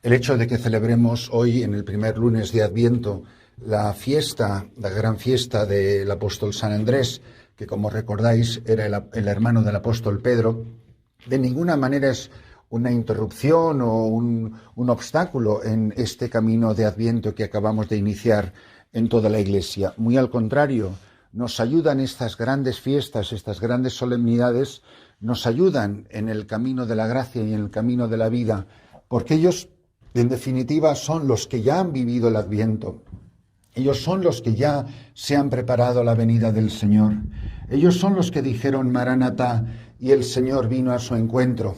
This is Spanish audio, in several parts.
El hecho de que celebremos hoy, en el primer lunes de Adviento, la gran fiesta del apóstol San Andrés, que como recordáis era el hermano del apóstol Pedro, de ninguna manera es una interrupción o un obstáculo en este camino de Adviento que acabamos de iniciar en toda la Iglesia. Muy al contrario, nos ayudan estas grandes fiestas, estas grandes solemnidades, nos ayudan en el camino de la gracia y en el camino de la vida, porque ellos, en definitiva, son los que ya han vivido el Adviento. Ellos son los que ya se han preparado a la venida del Señor. Ellos son los que dijeron Maranatá y el Señor vino a su encuentro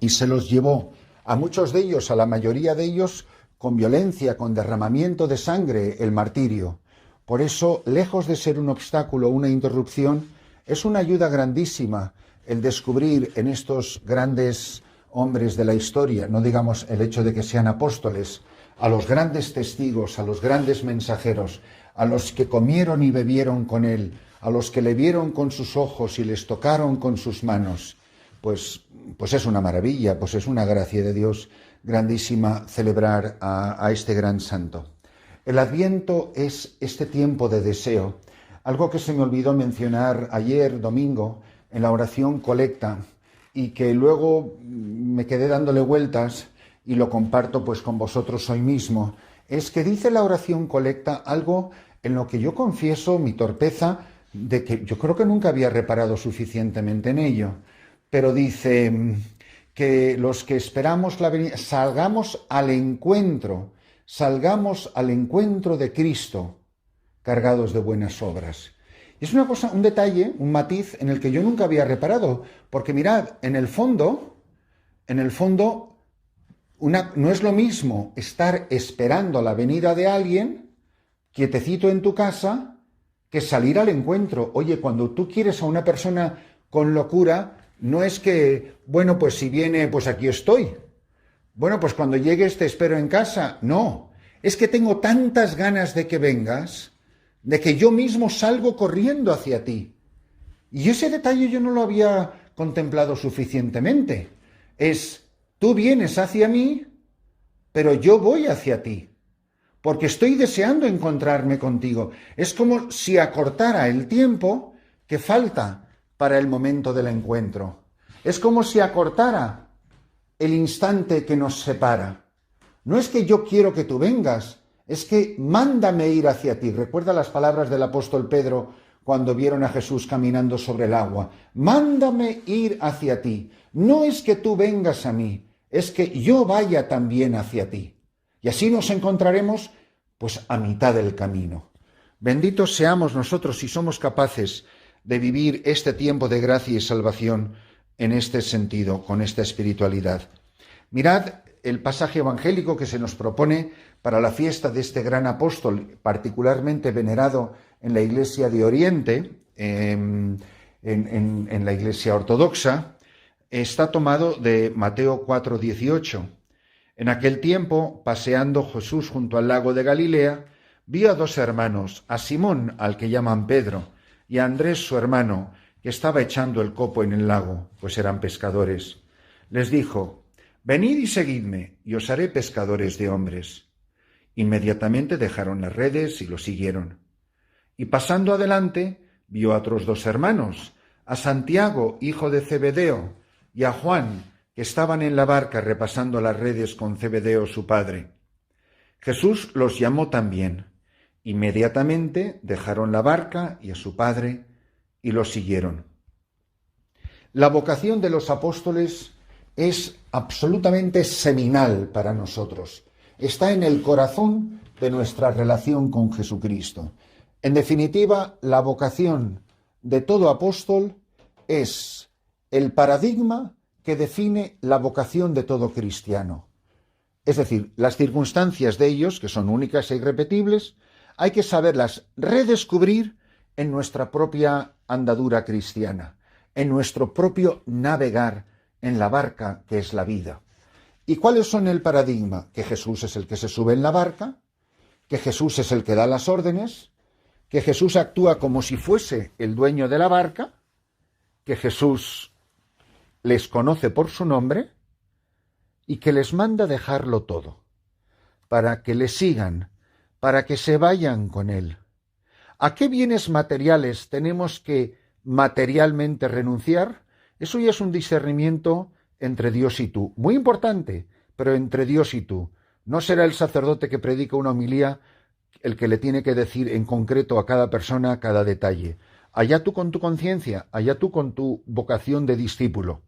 y se los llevó, a muchos de ellos, a la mayoría de ellos, con violencia, con derramamiento de sangre, el martirio. Por eso, lejos de ser un obstáculo, una interrupción, es una ayuda grandísima el descubrir en estos grandes hombres de la historia, no digamos el hecho de que sean apóstoles, a los grandes testigos, a los grandes mensajeros, a los que comieron y bebieron con él, a los que le vieron con sus ojos y les tocaron con sus manos, pues es una maravilla, pues es una gracia de Dios grandísima celebrar a este gran santo. El Adviento es este tiempo de deseo, algo que se me olvidó mencionar ayer, domingo, en la oración colecta, y que luego me quedé dándole vueltas y lo comparto pues con vosotros hoy mismo, es que dice la oración colecta algo en lo que yo confieso mi torpeza de que yo creo que nunca había reparado suficientemente en ello, pero dice que los que esperamos la venida, salgamos al encuentro de Cristo cargados de buenas obras. Y es una cosa, un detalle, un matiz en el que yo nunca había reparado, porque mirad, en el fondo, no es lo mismo estar esperando la venida de alguien, quietecito en tu casa, que salir al encuentro. Oye, cuando tú quieres a una persona con locura, no es que, bueno, pues si viene, pues aquí estoy. Bueno, pues cuando llegues te espero en casa. No, es que tengo tantas ganas de que vengas, de que yo mismo salgo corriendo hacia ti. Y ese detalle yo no lo había contemplado suficientemente. Tú vienes hacia mí, pero yo voy hacia ti, porque estoy deseando encontrarme contigo. Es como si acortara el tiempo que falta para el momento del encuentro. Es como si acortara el instante que nos separa. No es que yo quiero que tú vengas, es que mándame ir hacia ti. Recuerda las palabras del apóstol Pedro cuando vieron a Jesús caminando sobre el agua. Mándame ir hacia ti. No es que tú vengas a mí, es que yo vaya también hacia ti. Y así nos encontraremos, pues, a mitad del camino. Benditos seamos nosotros si somos capaces de vivir este tiempo de gracia y salvación en este sentido, con esta espiritualidad. Mirad el pasaje evangélico que se nos propone para la fiesta de este gran apóstol, particularmente venerado en la Iglesia de Oriente, en la Iglesia ortodoxa, está tomado de Mateo 4:18. En aquel tiempo, paseando Jesús junto al lago de Galilea, vio a dos hermanos, a Simón, al que llaman Pedro, y a Andrés, su hermano, que estaba echando el copo en el lago, pues eran pescadores. Les dijo: «Venid y seguidme, y os haré pescadores de hombres». Inmediatamente dejaron las redes y lo siguieron. Y pasando adelante, vio a otros dos hermanos, a Santiago, hijo de Zebedeo, y a Juan, que estaban en la barca repasando las redes con Zebedeo su padre. Jesús los llamó también. Inmediatamente dejaron la barca y a su padre y lo siguieron. La vocación de los apóstoles es absolutamente seminal para nosotros. Está en el corazón de nuestra relación con Jesucristo. En definitiva, la vocación de todo apóstol es el paradigma que define la vocación de todo cristiano. Es decir, las circunstancias de ellos, que son únicas e irrepetibles, hay que saberlas redescubrir en nuestra propia andadura cristiana, en nuestro propio navegar en la barca que es la vida. ¿Y cuáles son el paradigma? Que Jesús es el que se sube en la barca, que Jesús es el que da las órdenes, que Jesús actúa como si fuese el dueño de la barca, que Jesús les conoce por su nombre y que les manda dejarlo todo, para que le sigan, para que se vayan con él. ¿A qué bienes materiales tenemos que materialmente renunciar? Eso ya es un discernimiento entre Dios y tú. Muy importante, pero entre Dios y tú. No será el sacerdote que predica una homilía el que le tiene que decir en concreto a cada persona cada detalle. Allá tú con tu conciencia, allá tú con tu vocación de discípulo.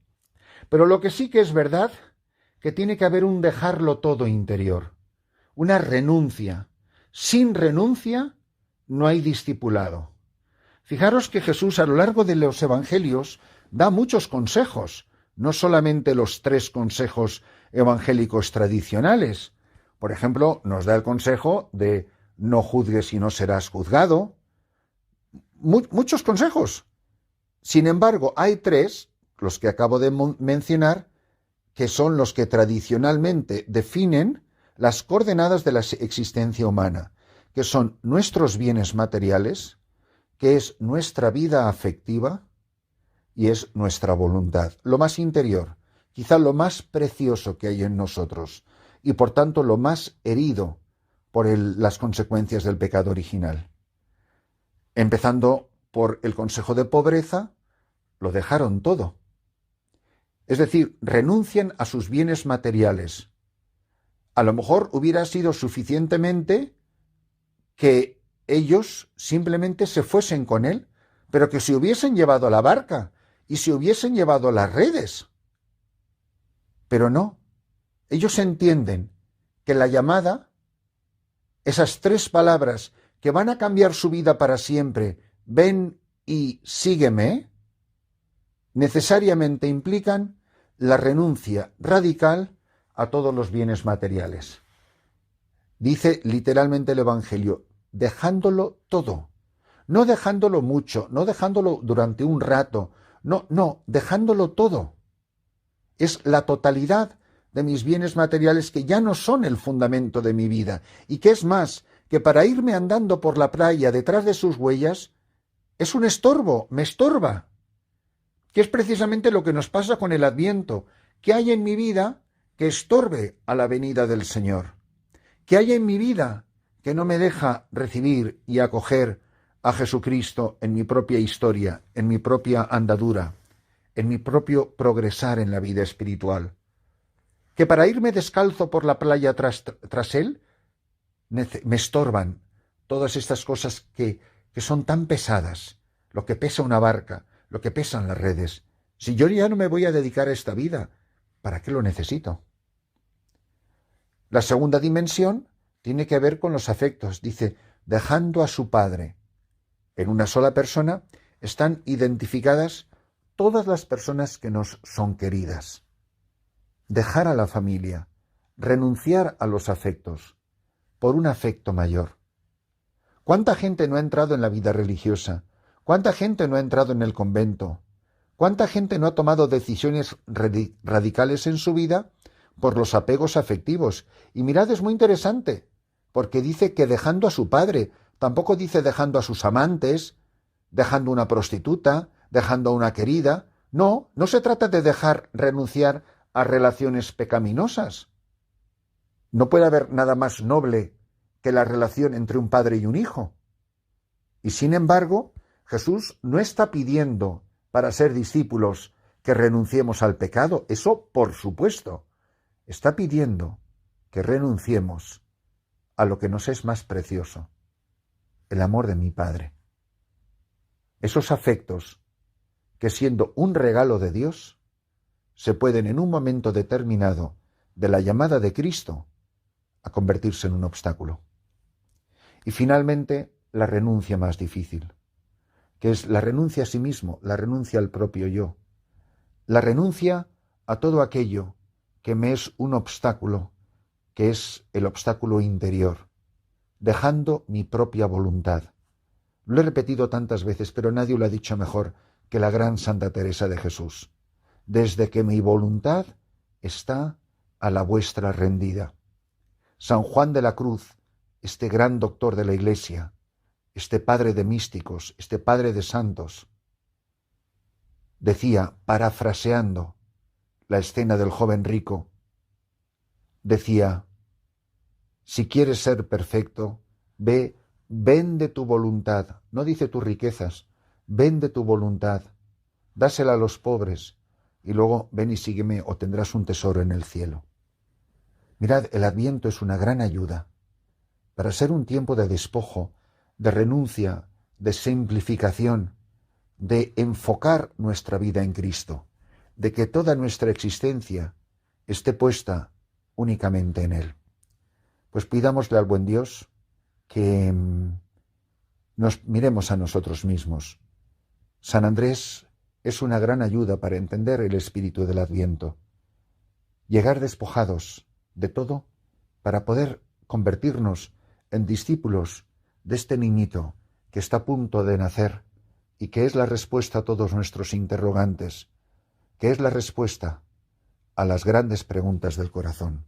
Pero lo que sí que es verdad, que tiene que haber un dejarlo todo interior, una renuncia. Sin renuncia no hay discipulado. Fijaros que Jesús a lo largo de los evangelios da muchos consejos, no solamente los 3 consejos evangélicos tradicionales. Por ejemplo, nos da el consejo de no juzgues y no serás juzgado. Muchos consejos. Sin embargo, hay 3, los que acabo de mencionar, que son los que tradicionalmente definen las coordenadas de la existencia humana, que son nuestros bienes materiales, que es nuestra vida afectiva y es nuestra voluntad, lo más interior, quizá lo más precioso que hay en nosotros y por tanto lo más herido por las consecuencias del pecado original. Empezando por el consejo de pobreza, lo dejaron todo. Es decir, renuncian a sus bienes materiales. A lo mejor hubiera sido suficientemente que ellos simplemente se fuesen con él, pero que se hubiesen llevado la barca y se hubiesen llevado las redes. Pero no, ellos entienden que la llamada, esas 3 palabras que van a cambiar su vida para siempre, ven y sígueme, necesariamente implican la renuncia radical a todos los bienes materiales. Dice literalmente el Evangelio, dejándolo todo, no dejándolo mucho, no dejándolo durante un rato, no, dejándolo todo. Es la totalidad de mis bienes materiales que ya no son el fundamento de mi vida, y que es más, que para irme andando por la playa detrás de sus huellas, es un estorbo, me estorba, que es precisamente lo que nos pasa con el Adviento, que hay en mi vida que estorbe a la venida del Señor, que hay en mi vida que no me deja recibir y acoger a Jesucristo en mi propia historia, en mi propia andadura, en mi propio progresar en la vida espiritual. Que para irme descalzo por la playa tras Él, me estorban todas estas cosas que son tan pesadas, lo que pesa una barca, lo que pesan las redes. Si yo ya no me voy a dedicar a esta vida, ¿para qué lo necesito? La segunda dimensión tiene que ver con los afectos. Dice, dejando a su padre. En una sola persona están identificadas todas las personas que nos son queridas. Dejar a la familia, renunciar a los afectos, por un afecto mayor. ¿Cuánta gente no ha entrado en la vida religiosa? ¿Cuánta gente no ha entrado en el convento? ¿Cuánta gente no ha tomado decisiones radicales en su vida por los apegos afectivos? Y mirad, es muy interesante, porque dice que dejando a su padre, tampoco dice dejando a sus amantes, dejando una prostituta, dejando a una querida. No, no se trata de renunciar a relaciones pecaminosas. No puede haber nada más noble que la relación entre un padre y un hijo. Y sin embargo, Jesús no está pidiendo para ser discípulos que renunciemos al pecado. Eso, por supuesto, está pidiendo que renunciemos a lo que nos es más precioso, el amor de mi Padre. Esos afectos que, siendo un regalo de Dios, se pueden en un momento determinado de la llamada de Cristo a convertirse en un obstáculo. Y finalmente, la renuncia más difícil, que es la renuncia a sí mismo, la renuncia al propio yo, la renuncia a todo aquello que me es un obstáculo, que es el obstáculo interior, dejando mi propia voluntad. Lo he repetido tantas veces, pero nadie lo ha dicho mejor que la gran Santa Teresa de Jesús. Desde que mi voluntad está a la vuestra rendida. San Juan de la Cruz, este gran doctor de la Iglesia, este padre de místicos, este padre de santos, decía, parafraseando la escena del joven rico, decía, si quieres ser perfecto, vende tu voluntad, no dice tus riquezas, vende tu voluntad, dásela a los pobres, y luego ven y sígueme o tendrás un tesoro en el cielo. Mirad, el Adviento es una gran ayuda para ser un tiempo de despojo, de renuncia, de simplificación, de enfocar nuestra vida en Cristo, de que toda nuestra existencia esté puesta únicamente en Él. Pues pidámosle al buen Dios que nos miremos a nosotros mismos. San Andrés es una gran ayuda para entender el espíritu del Adviento. Llegar despojados de todo para poder convertirnos en discípulos de este niñito que está a punto de nacer y que es la respuesta a todos nuestros interrogantes, que es la respuesta a las grandes preguntas del corazón.